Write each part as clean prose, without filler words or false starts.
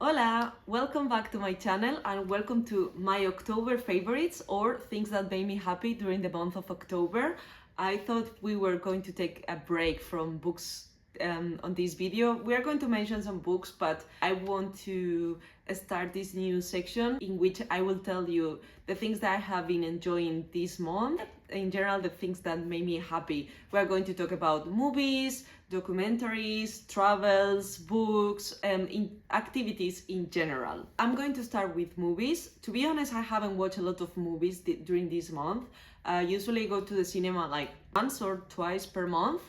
Hola, welcome back to my channel and welcome to my October favorites or things that made me happy during the month of October. I thought we were going to take a break from books on this video. We are going to mention some books, but I want to start this new section in which I will tell you the things that I have been enjoying this month. In general, the things that made me happy. We are going to talk about movies, documentaries, travels, books, and activities in general. I'm going to start with movies. To be honest, I haven't watched a lot of movies during this month. I usually go to the cinema like once or twice per month.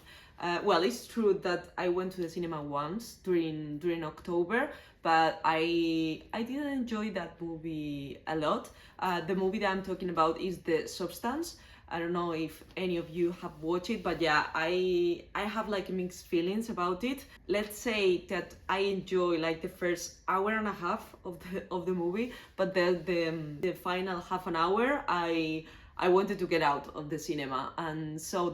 Well, it's true that I went to the cinema once during October, but I didn't enjoy that movie a lot. The movie that I'm talking about is The Substance. I don't know if any of you have watched it, but yeah, I have like mixed feelings about it. Let's say that I enjoy like the first hour and a half of the movie, but the final half an hour I wanted to get out of the cinema, and so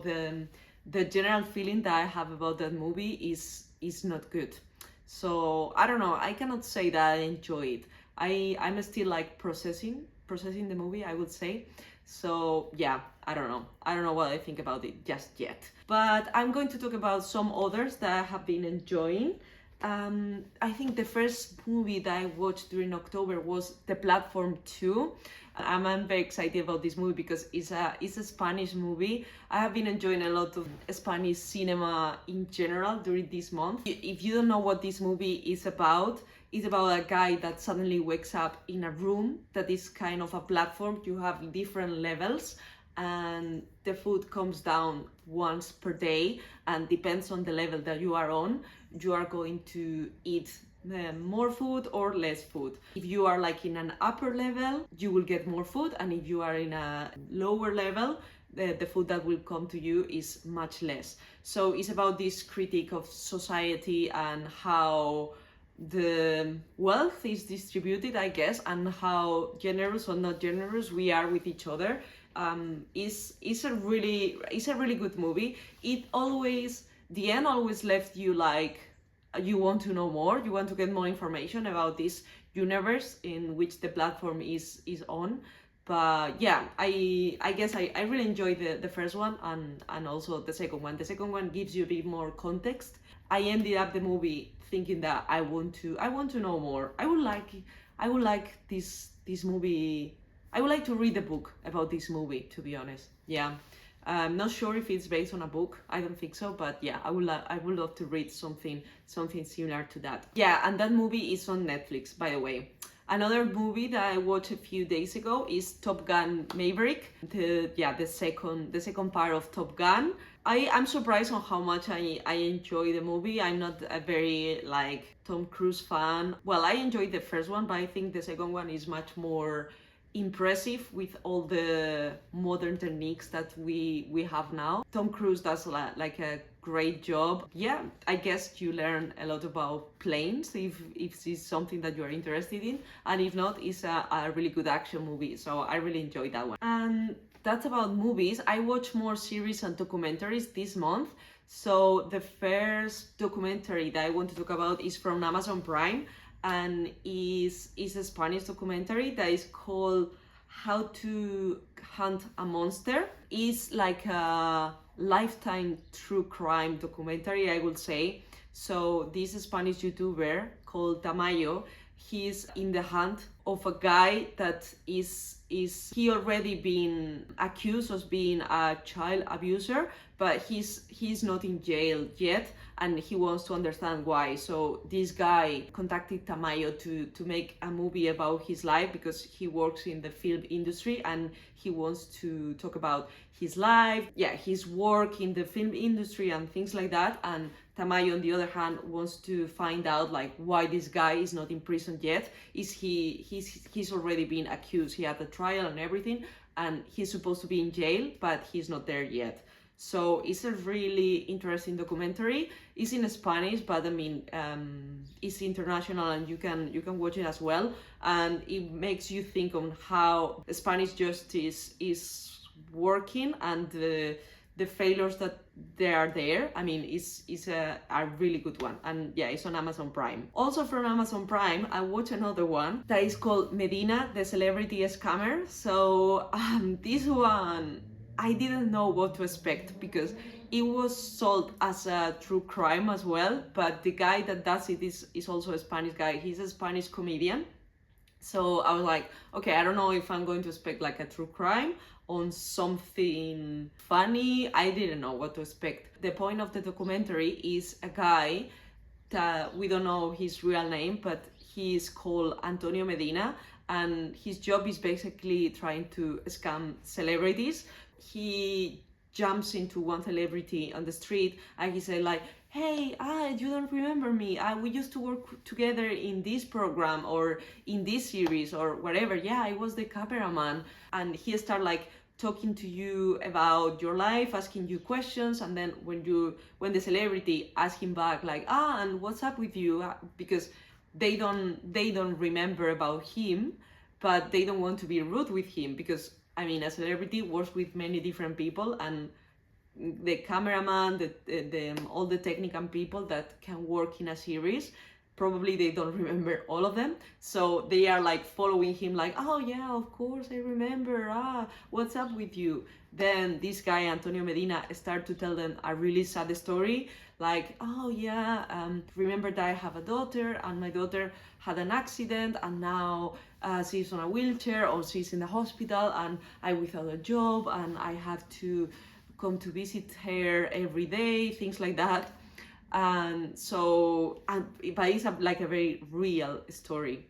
the general feeling that I have about that movie is not good. So I don't know. I cannot say that I enjoy it. I'm still like processing the movie, I would say. So yeah, I don't know. I don't know what I think about it just yet. But I'm going to talk about some others that I have been enjoying. I think the first movie that I watched during October was The Platform 2. I'm very excited about this movie because it's a Spanish movie. I have been enjoying a lot of Spanish cinema in general during this month. If you don't know what this movie is about, it's about a guy that suddenly wakes up in a room that is kind of a platform. You have different levels and the food comes down once per day, and depends on the level that you are on, you are going to eat more food or less food. If you are like in an upper level, you will get more food, and if you are in a lower level, the food that will come to you is much less. So it's about this critique of society and how the wealth is distributed, I guess, and how generous or not generous we are with each other. Is a really good movie. It always, the end always left you like you want to know more, you want to get more information about this universe in which the platform is on. But yeah, I guess I really enjoyed the first one, and also the second one. The second one gives you a bit more context. I ended up the movie thinking that I want to know more. I would like this movie. I would like to read the book about this movie, to be honest. Yeah. I'm not sure if it's based on a book. I don't think so, but yeah, I would love to read something similar to that. Yeah, and that movie is on Netflix, by the way. Another movie that I watched a few days ago is Top Gun Maverick. The second part of Top Gun. I'm surprised on how much I enjoy the movie. I'm not a very like Tom Cruise fan. Well, I enjoyed the first one, but I think the second one is much more impressive with all the modern techniques that we have now. Tom Cruise does like a great job. Yeah, I guess you learn a lot about planes if it's something that you are interested in, and if not, it's a really good action movie. So I really enjoyed that one. And that's about movies. I watch more series and documentaries this month. So the first documentary that I want to talk about is from Amazon Prime, and is a Spanish documentary that is called How to Hunt a Monster. It's like a lifetime true crime documentary, I would say. So this Spanish YouTuber called Tamayo, he's in the hunt of a guy that is he already been accused of being a child abuser, but he's not in jail yet, and he wants to understand why. So this guy contacted Tamayo to make a movie about his life, because he works in the film industry and he wants to talk about his life, yeah, his work in the film industry and things like that. And Tamayo, on the other hand, wants to find out like why this guy is not in prison yet. He's already been accused. He had a trial and everything, and he's supposed to be in jail, but he's not there yet. So it's a really interesting documentary. It's in Spanish, but I mean, it's international, and you can watch it as well. And it makes you think on how Spanish justice is working, and the failures that they are there. I mean, it's a really good one, and yeah, it's on Amazon Prime. Also from Amazon Prime, I watched another one that is called Medina, the Celebrity Scammer. So this one, I didn't know what to expect because it was sold as a true crime as well, but the guy that does it is also a Spanish guy. He's a Spanish comedian. So I was like, okay, I don't know if I'm going to expect like a true crime on something funny. I didn't know what to expect. The point of the documentary is a guy that we don't know his real name, but he is called Antonio Medina, and his job is basically trying to scam celebrities. He jumps into one celebrity on the street and he said like, hey, you don't remember me, we used to work together in this program or in this series or whatever. Yeah, I was the cameraman. And he started like talking to you about your life, asking you questions, and then when the celebrity asks him back like, and what's up with you, because they don't remember about him, but they don't want to be rude with him because I mean, a celebrity works with many different people, and the cameraman, all the technical people that can work in a series, probably they don't remember all of them. So they are like following him like, oh yeah, of course I remember, what's up with you? Then this guy, Antonio Medina, start to tell them a really sad story like, oh yeah, remember that I have a daughter and my daughter had an accident and now she's on a wheelchair or she's in the hospital and I'm without a job and I have to come to visit her every day, things like that. And so, but it's like a very real story.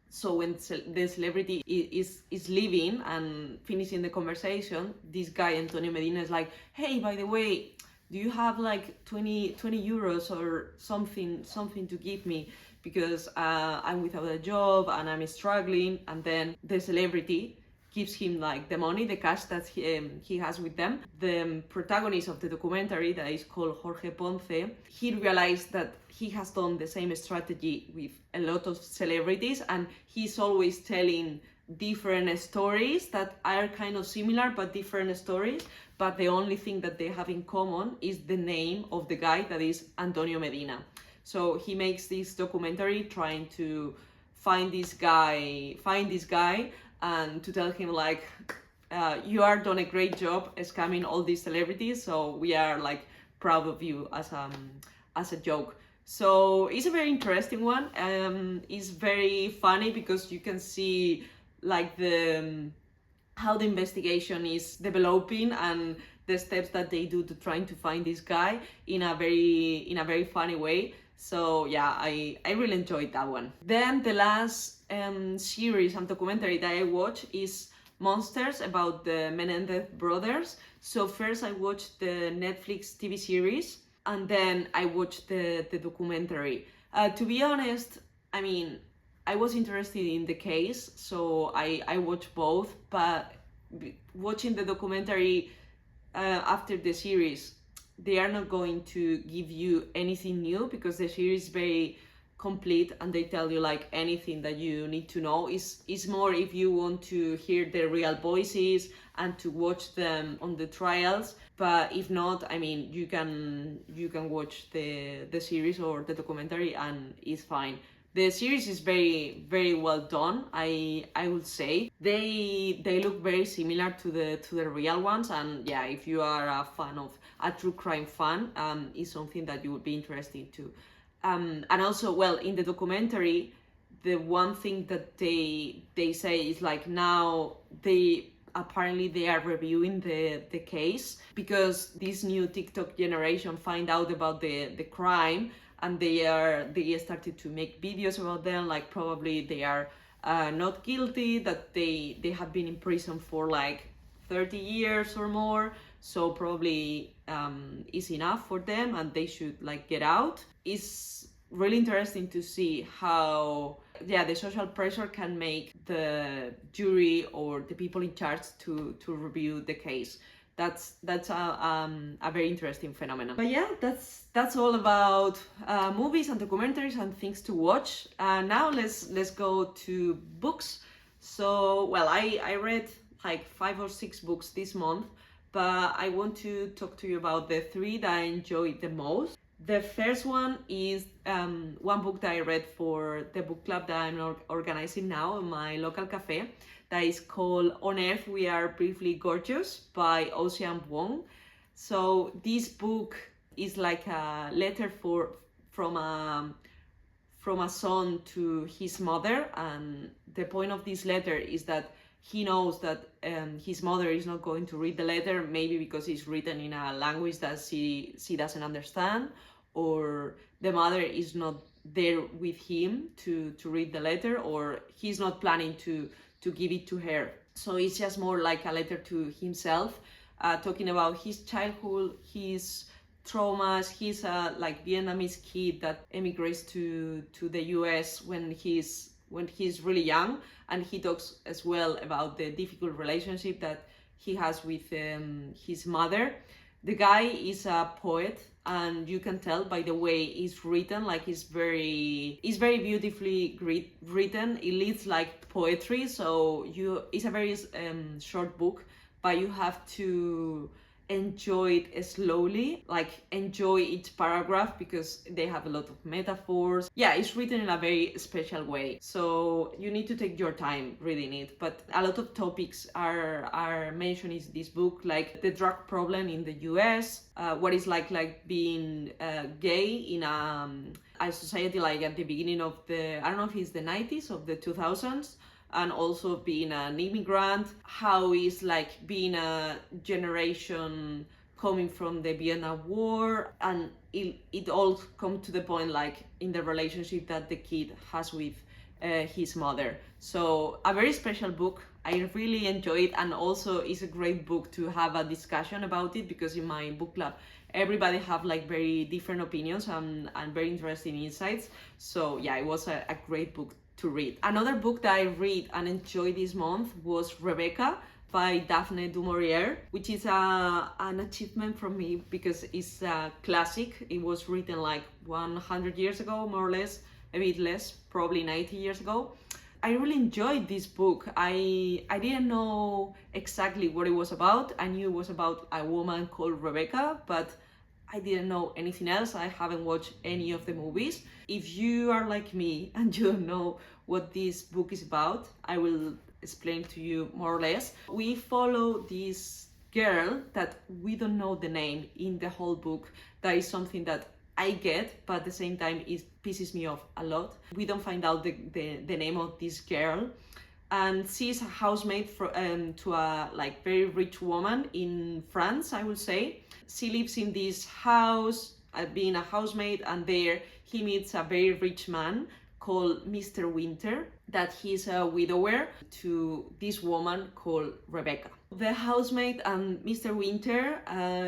So when the celebrity is leaving and finishing the conversation, this guy Antonio Medina is like, hey, by the way, do you have like 20 euros or something to give me, because I'm without a job and I'm struggling. And then the celebrity gives him like the money, the cash that he has with them. The protagonist of the documentary, that is called Jorge Ponce, he realized that he has done the same strategy with a lot of celebrities, and he's always telling different stories that are kind of similar but different stories, but the only thing that they have in common is the name of the guy, that is Antonio Medina. So he makes this documentary trying to find this guy and to tell him like, you are done a great job scamming all these celebrities, so we are like proud of you, as a joke. So it's a very interesting one. It's very funny because you can see like how the investigation is developing and the steps that they do to trying to find this guy in a very funny way. So yeah, I really enjoyed that one. Then the last series and documentary that I watched is Monsters, about the Menendez brothers. So first I watched the Netflix TV series and then I watched the documentary. To be honest, I mean, I was interested in the case, so I watched both, but watching the documentary after the series, they are not going to give you anything new because the series is very complete and they tell you like anything that you need to know. Is more if you want to hear their real voices and to watch them on the trials. But if not, I mean, you can watch the series or the documentary and it's fine. The series is very well done. I would say they look very similar to the real ones, and yeah, if you are a fan of a true crime fan, is something that you would be interested to. And also, well, in the documentary, the one thing that they say is like now they are reviewing the case because this new TikTok generation find out about the crime, and they started to make videos about them, like probably they are not guilty, that they have been in prison for like 30 years or more, so probably is enough for them and they should like get out. It's really interesting to see how the social pressure can make the jury or the people in charge to review the case. That's a very interesting phenomenon. But yeah, that's all about movies and documentaries and things to watch. Now let's go to books. So well, I read like 5 or 6 books this month, but I want to talk to you about the three that I enjoyed the most. The first one is one book that I read for the book club that I'm organizing now in my local cafe, that is called On Earth We Are Briefly Gorgeous by Ocean Wong. So this book is like a letter from a from a son to his mother, and the point of this letter is that he knows that his mother is not going to read the letter, maybe because it's written in a language that she doesn't understand, or the mother is not there with him to read the letter, or he's not planning to give it to her. So it's just more like a letter to himself, talking about his childhood, his traumas. He's a like Vietnamese kid that emigrates to the US when he's really young, and he talks as well about the difficult relationship that he has with his mother. The guy is a poet, and you can tell by the way it's written, like it's very beautifully written. It reads like poetry, so it's a very short book, but you have to enjoy it slowly, like enjoy each paragraph, because they have a lot of metaphors. Yeah, it's written in a very special way, so you need to take your time reading it. But a lot of topics are mentioned in this book, like the drug problem in the US, what it's like being gay in a society like at the beginning of the, I don't know if it's the 90s of the 2000s, and also being an immigrant, how is like being a generation coming from the Vietnam War, and it all come to the point like in the relationship that the kid has with his mother. So a very special book. I really enjoy it, and also it's a great book to have a discussion about it, because in my book club everybody have like very different opinions and very interesting insights. So yeah, it was a great book to read. Another book that I read and enjoyed this month was Rebecca by Daphne du Maurier, which is an achievement for me because it's a classic. It was written like 100 years ago, more or less, a bit less, probably 90 years ago. I really enjoyed this book. I didn't know exactly what it was about. I knew it was about a woman called Rebecca, but I didn't know anything else. I haven't watched any of the movies. If you are like me and you don't know what this book is about, I will explain to you more or less. We follow this girl that we don't know the name in the whole book. That is something that I get, but at the same time it pisses me off a lot. We don't find out the name of this girl, and she's a housemaid to a like very rich woman in France, I would say. She lives in this house, being a housemaid, and there he meets a very rich man called Mr. Winter, that he's a widower to this woman called Rebecca. The housemaid and Mr. Winter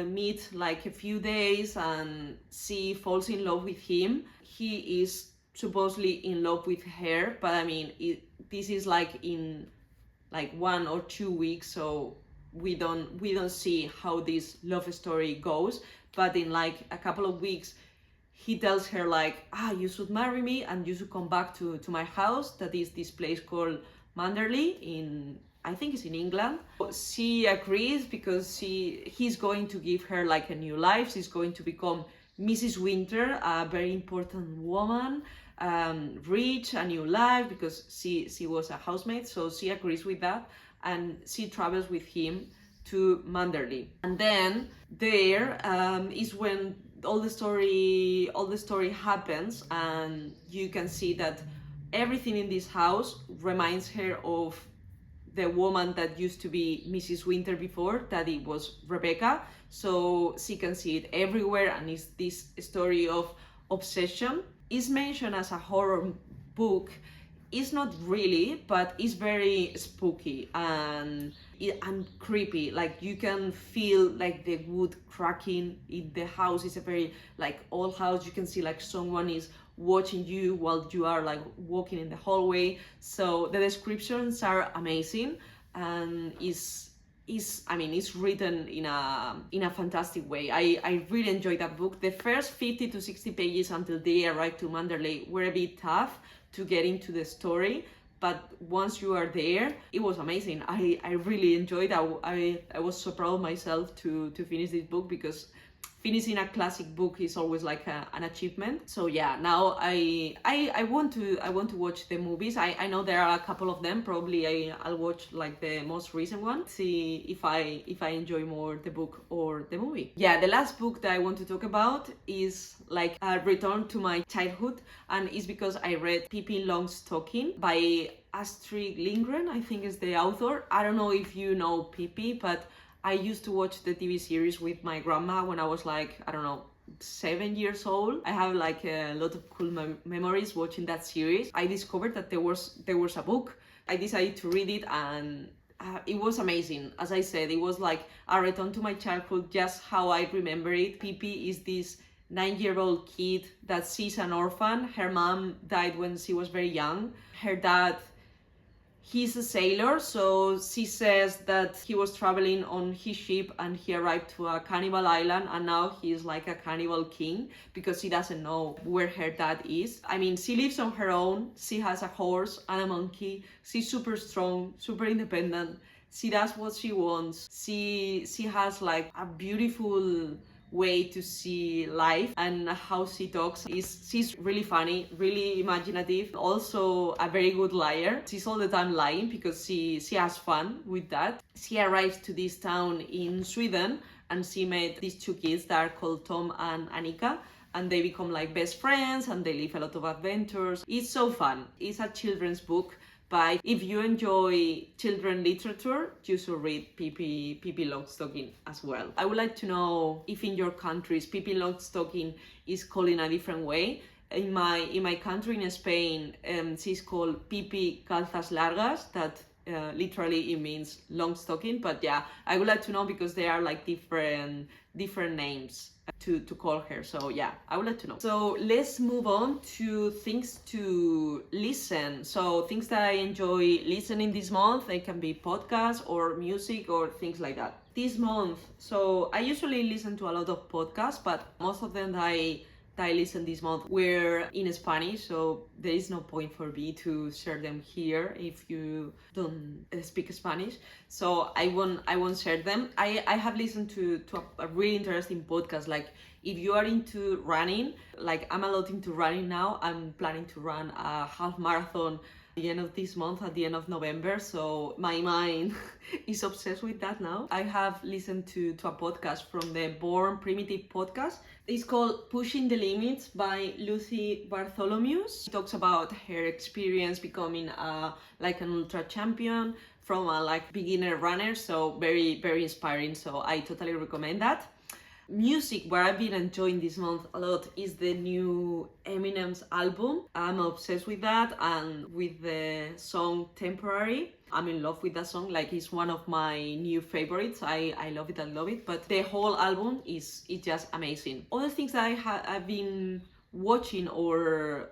meet like a few days, and she falls in love with him. He is supposedly in love with her, but I mean, this is like in like 1 or 2 weeks, so we don't see how this love story goes. But in like a couple of weeks, he tells her like, you should marry me and you should come back to my house, that is this place called Manderley in, I think it's in England. She agrees because he's going to give her like a new life. She's going to become Mrs. Winter, a very important woman, rich, a new life, because she was a housemaid. So she agrees with that, and she travels with him to Manderley. And then there is when all the story happens, and you can see that everything in this house reminds her of the woman that used to be Mrs. Winter before, that it was Rebecca. So she can see it everywhere, and it's this story of obsession. It's mentioned as a horror book. It's not really, but it's very spooky and creepy. Like you can feel like the wood cracking in the house. It's a very like old house. You can see like someone is watching you while you are like walking in the hallway. So the descriptions are amazing, and it's written in a fantastic way. I really enjoyed that book. The first 50 to 60 pages until they arrived to Manderley were a bit tough to get into the story, but once you are there, it was amazing. I really enjoyed. I was so proud of myself to finish this book, because finishing a classic book is always like an achievement. So yeah, now I want to watch the movies. I know there are a couple of them. Probably I'll watch like the most recent one, see if I enjoy more the book or the movie. Yeah, the last book that I want to talk about is like a return to my childhood, and it's because I read Pippi Longstocking by Astrid Lindgren, I think is the author. I don't know if you know Pippi, but I used to watch the TV series with my grandma when I was like, I don't know, 7 years old. I have like a lot of cool memories watching that series. I discovered that there was a book. I decided to read it, and it was amazing. As I said, it was like a return to my childhood, just how I remember it. Pippi is this 9-year-old kid that sees an orphan. Her mom died when she was very young. Her dad, he's a sailor, so she says that he was traveling on his ship and he arrived to a cannibal island, and now he's like a cannibal king because he doesn't know where her dad is. I mean, she lives on her own. She has a horse and a monkey. She's super strong, super independent. She does what she wants. She has like a beautiful way to see life, and how she talks is she's really funny, really imaginative, also a very good liar. She's all the time lying because she has fun with that. She arrives to this town in Sweden, and she met these two kids that are called Tom and Annika, and they become like best friends, and they live a lot of adventures. It's so fun. It's a children's book, but if you enjoy children literature, you should read Pippi Longstocking as well. I would like to know if in your countries Pippi Longstocking is called in a different way. In my country, in Spain, she's called Pippi Calzas Largas, that literally it means long stocking. But yeah, I would like to know, because there are like different names to call her. So yeah, I would like to know. So let's move on to things to listen. So things that I enjoy listening this month, they can be podcasts or music or things like that. This month, so I usually listen to a lot of podcasts, but most of them that I listened this month were in Spanish, so there is no point for me to share them here if you don't speak Spanish. So I won't share them. I have listened to a really interesting podcast. Like, if you are into running, like I'm a lot into running now. I'm planning to run a half marathon at the end of this month, at the end of November, so my mind is obsessed with that now. I have listened to a podcast from the Born Primitive podcast. It's called Pushing the Limits by Lucy Bartholomews. She talks about her experience becoming like an ultra champion from a like beginner runner, so very, very inspiring. So I totally recommend that. Music, where I've been enjoying this month a lot, is the new Eminem's album. I'm obsessed with that, and with the song Temporary. I'm in love with that song. Like, it's one of my new favorites. I love it. But the whole album is just amazing. Other things that I've been watching or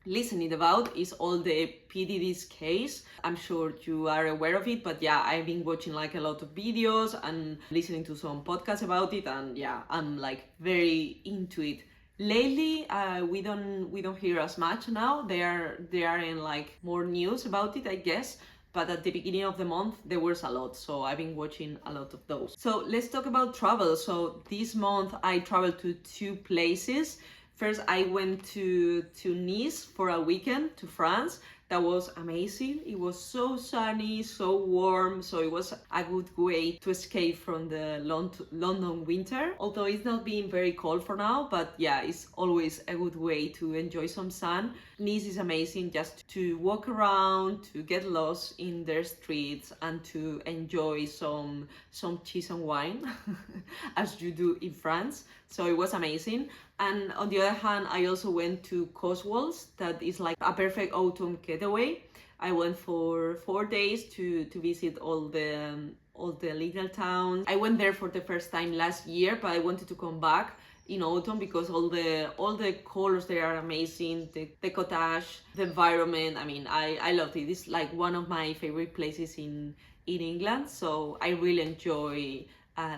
listening about is all the P. Diddy's case. I'm sure you are aware of it, but yeah, I've been watching like a lot of videos and listening to some podcasts about it, and yeah, I'm like very into it. Lately, we don't hear as much now. There aren't like more news about it, I guess. But at the beginning of the month, there was a lot. So I've been watching a lot of those. So let's talk about travel. So this month, I traveled to 2 places. First, I went to Nice for a weekend, to France. That was amazing. It was so sunny, so warm, so it was a good way to escape from the London winter. Although it's not being very cold for now, but yeah, it's always a good way to enjoy some sun. Nice is amazing, just to walk around, to get lost in their streets, and to enjoy some cheese and wine, as you do in France. So it was amazing. And on the other hand, I also went to Cotswolds. That is like a perfect autumn getaway. I went for 4 days to visit all the little towns. I went there for the first time last year, but I wanted to come back in autumn because all the colors there are amazing. The cottage, the environment. I mean, I loved it. It's like one of my favorite places in England. So I really enjoy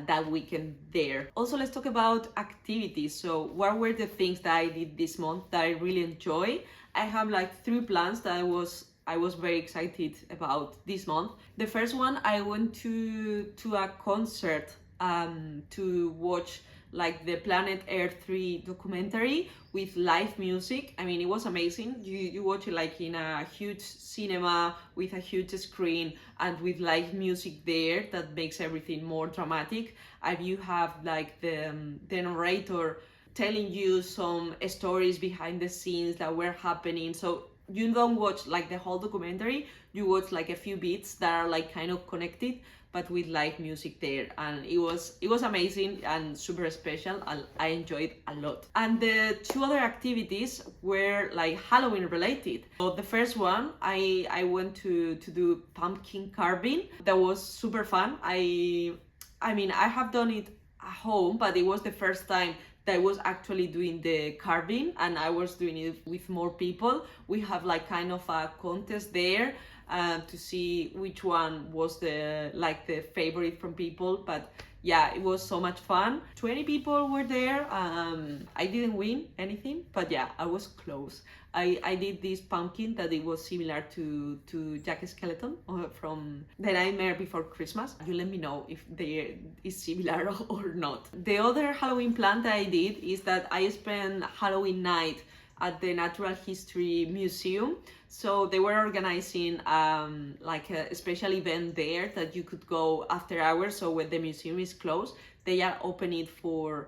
that weekend there. Also, let's talk about activities. So what were the things that I did this month that I really enjoy? I have like 3 plans that I was very excited about this month. The first one, I went to a concert to watch like the Planet Earth 3 documentary with live music. I mean, it was amazing. You watch it like in a huge cinema with a huge screen and with live music there that makes everything more dramatic. And you have like the narrator telling you some stories behind the scenes that were happening. So you don't watch like the whole documentary, you watch like a few bits that are like kind of connected, but with live music there, and it was amazing and super special, and I enjoyed a lot. And the two other activities were like Halloween related. So the first one, I went to do pumpkin carving. That was super fun. I mean, I have done it at home, but it was the first time that I was actually doing the carving, and I was doing it with more people. We have like kind of a contest there to see which one was the favorite from people. But yeah, it was so much fun. 20 people were there. I didn't win anything, but yeah, I was close. I did this pumpkin that it was similar to Jack Skeleton from The Nightmare Before Christmas. You let me know if they is similar or not. The other Halloween plan that I did is that I spent Halloween night at the Natural History Museum. So they were organizing like a special event there that you could go after hours. So when the museum is closed, they are opening for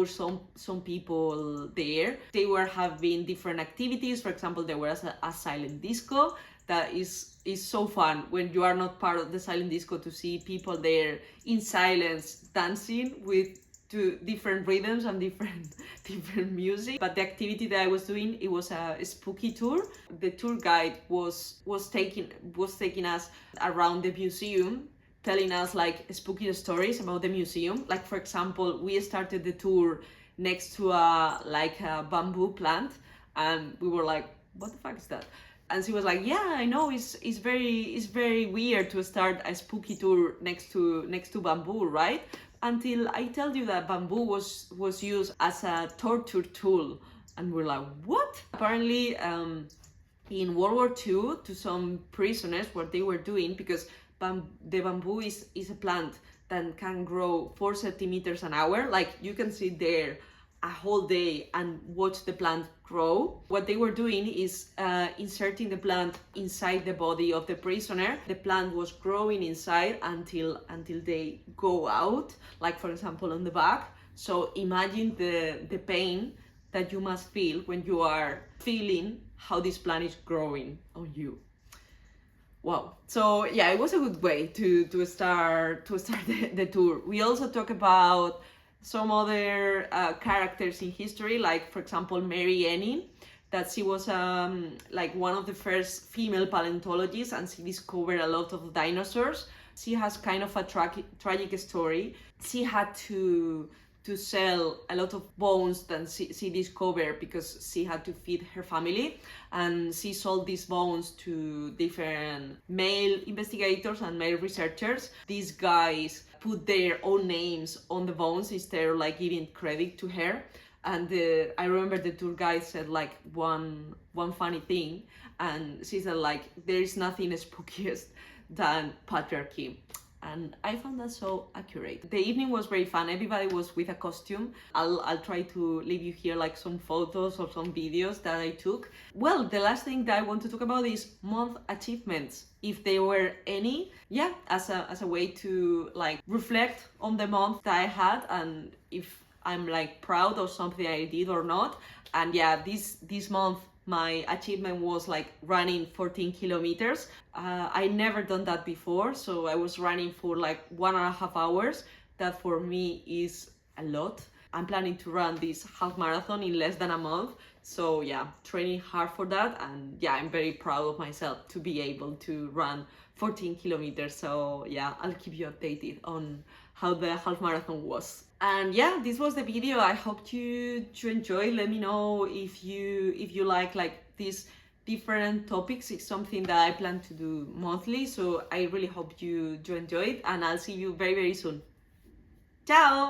some people there. They were having different activities. For example, there was a silent disco that is so fun when you are not part of the silent disco, to see people there in silence dancing with to different rhythms and different music. But the activity that I was doing, it was a spooky tour. The tour guide was taking us around the museum, telling us like spooky stories about the museum. Like for example, we started the tour next to a bamboo plant, and we were like, what the fuck is that? And she was like, yeah, I know, it's very weird to start a spooky tour next to bamboo, right? Until I tell you that bamboo was used as a torture tool. And we're like, what? Apparently in World War II, to some prisoners, what they were doing, because the bamboo is a plant that can grow 4 centimeters an hour. Like you can sit there a whole day and watch the plant grow. What they were doing is inserting the plant inside the body of the prisoner. The plant was growing inside until they go out, like for example on the back. So imagine the pain that you must feel when you are feeling how this plant is growing on you. Wow. So yeah, it was a good way to start the tour. We also talk about some other characters in history, like for example Mary Anning, that she was like one of the first female paleontologists, and she discovered a lot of dinosaurs. She has kind of a tragic story. She had to sell a lot of bones that she discovered because she had to feed her family, and she sold these bones to different male investigators and male researchers. These guys put their own names on the bones instead of like giving credit to her. And I remember the tour guide said like one funny thing, and she said like, there is nothing spookiest than patriarchy. And I found that so accurate. The evening was very fun. Everybody was with a costume. I'll try to leave you here like some photos or some videos that I took. Well, the last thing that I want to talk about is month achievements, if there were any. Yeah, as a way to like reflect on the month that I had, and if I'm like proud of something I did or not. And yeah, this month my achievement was like running 14 kilometers. I never done that before, so I was running for like 1.5 hours. That for me is a lot. I'm planning to run this half marathon in less than a month, so yeah, training hard for that. And yeah, I'm very proud of myself to be able to run 14 kilometers. So yeah, I'll keep you updated on how the half marathon was. And yeah, this was the video. I hope you enjoy. Let me know if you like these different topics. It's something that I plan to do monthly, so I really hope you enjoy it, and I'll see you very soon. Ciao.